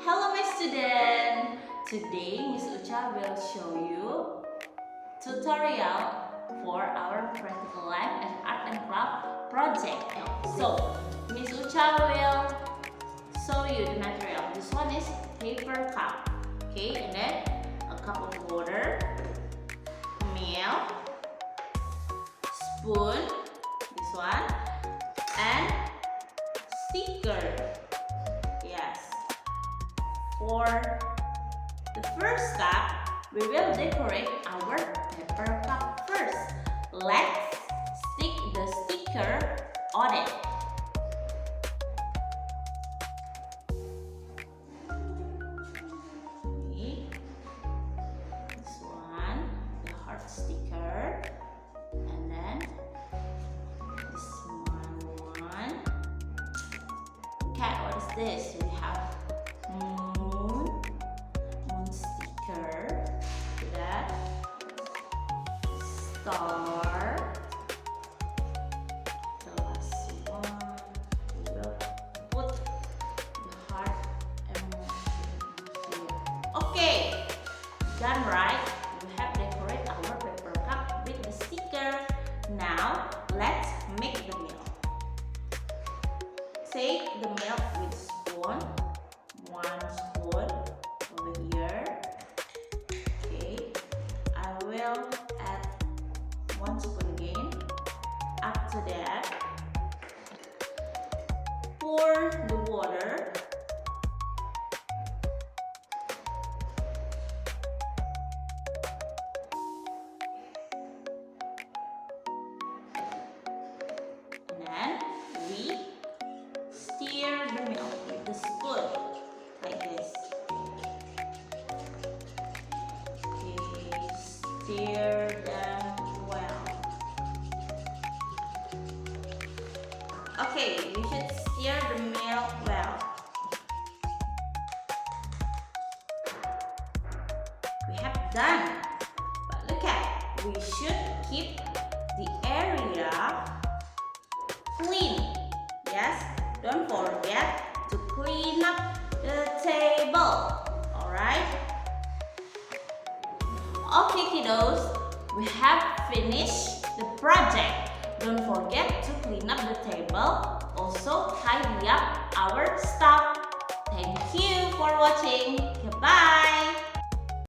Hello my student! Today Miss Ucha will show you tutorial for our practical life and art and craft project. So Miss Ucha will show you the material. This one is paper cup, okay, and then a cup of water, milk, spoon, this one, and sticker. Yes. For the first step, we will decorate our paper cup first. Let's stick the sticker on it. Okay. This one, the heart sticker, and then this one. Okay, what is this? We have moon sticker, that star, the last one we will put the heart emoji here. Okay, done, right? We have decorated our paper cup with the sticker. Now let's make the milk. Take the milk with spoon, one spoon over here. Okay, I will add one spoon again. After that, pour the water. And then we stir the milk with the spoon like this. Okay, stir them well. Okay, we should stir the milk well. We have done, but look at, we should keep the area clean. Yes, don't forget to clean up the table. Alright? Okay kiddos, we have finished the project. Don't forget to clean up the table. Also tidy up our stuff. Thank you for watching. Goodbye.